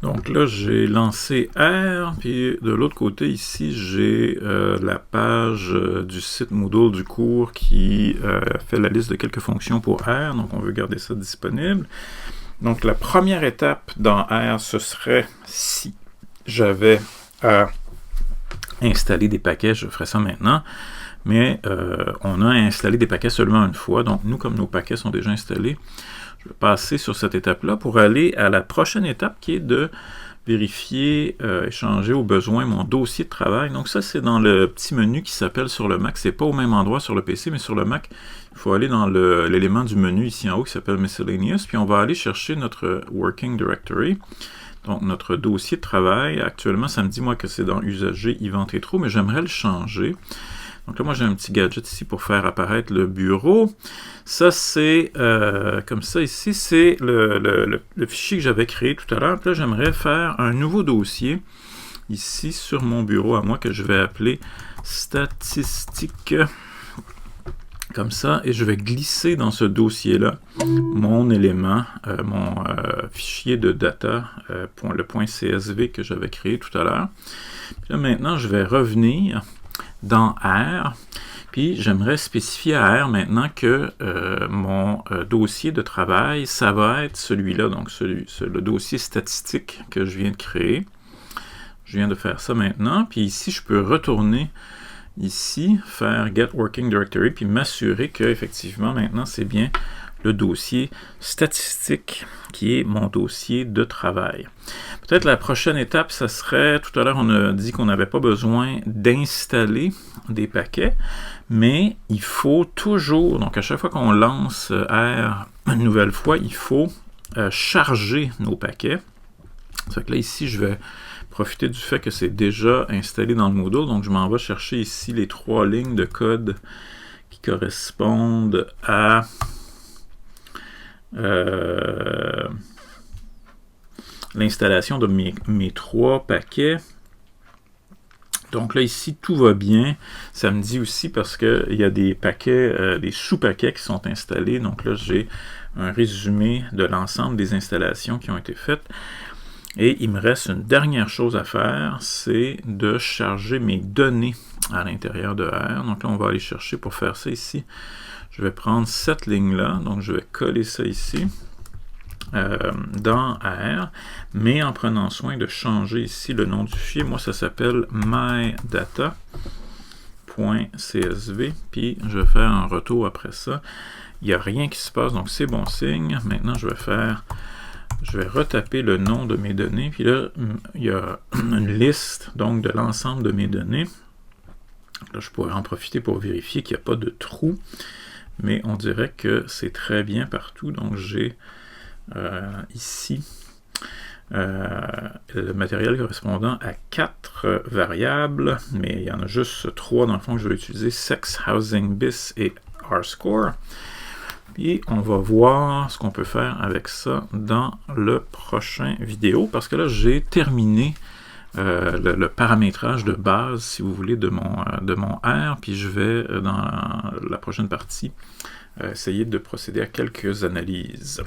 Donc là, j'ai lancé R, puis de l'autre côté, ici, j'ai la page du site Moodle du cours qui fait la liste de quelques fonctions pour R, donc on veut garder ça disponible. Donc la première étape dans R, ce serait si j'avais à installer des paquets, je ferais ça maintenant, mais on a installé des paquets seulement une fois, donc nous, comme nos paquets sont déjà installés, je vais passer sur cette étape-là pour aller à la prochaine étape qui est de vérifier, échanger au besoin mon dossier de travail. Donc ça, c'est dans le petit menu qui s'appelle sur le Mac. C'est pas au même endroit sur le PC, mais sur le Mac, il faut aller dans l'élément du menu ici en haut qui s'appelle Miscellaneous, puis on va aller chercher notre Working Directory, donc notre dossier de travail. Actuellement, ça me dit moi que c'est dans Usager, Event et Trou, mais j'aimerais le changer. Donc là, moi, j'ai un petit gadget ici pour faire apparaître le bureau. Ça, c'est comme ça ici, c'est le fichier que j'avais créé tout à l'heure. Là, j'aimerais faire un nouveau dossier ici sur mon bureau à moi que je vais appeler statistiques. Comme ça, et je vais glisser dans ce dossier-là mon élément, mon fichier de data, le point CSV que j'avais créé tout à l'heure. Là, maintenant, je vais revenir dans R, puis j'aimerais spécifier à R maintenant que mon dossier de travail, ça va être celui-là, donc le dossier statistique que je viens de créer. Je viens de faire ça maintenant, puis ici, je peux retourner ici, faire Get Working Directory, puis m'assurer que effectivement maintenant, c'est bien le dossier statistique qui est mon dossier de travail. Peut-être la prochaine étape, ça serait, tout à l'heure on a dit qu'on n'avait pas besoin d'installer des paquets, mais il faut toujours, donc à chaque fois qu'on lance R une nouvelle fois, il faut charger nos paquets. Ça fait que là ici, je vais profiter du fait que c'est déjà installé dans le Moodle, donc je m'en vais chercher ici les 3 lignes de code qui correspondent à l'installation de mes 3 paquets. Donc là, ici, tout va bien. Ça me dit aussi parce qu'il y a des paquets, des sous-paquets qui sont installés. Donc là, j'ai un résumé de l'ensemble des installations qui ont été faites. Et il me reste une dernière chose à faire, c'est de charger mes données à l'intérieur de R. Donc là, on va aller chercher pour faire ça ici. Je vais prendre cette ligne-là, donc je vais coller ça ici dans R, mais en prenant soin de changer ici le nom du fichier. Moi, ça s'appelle mydata.csv, puis je vais faire un retour après ça. Il n'y a rien qui se passe, donc c'est bon signe. Maintenant, je vais retaper le nom de mes données, puis là, il y a une liste donc de l'ensemble de mes données. Là, je pourrais en profiter pour vérifier qu'il n'y a pas de trou, mais on dirait que c'est très bien partout. Donc, j'ai ici le matériel correspondant à 4 variables, mais il y en a juste 3 dans le fond que je vais utiliser, sex, housing, bis et R-score. Et on va voir ce qu'on peut faire avec ça dans le prochain vidéo, parce que là, j'ai terminé le paramétrage de base, si vous voulez, de mon R, puis je vais, dans la prochaine partie, essayer de procéder à quelques analyses.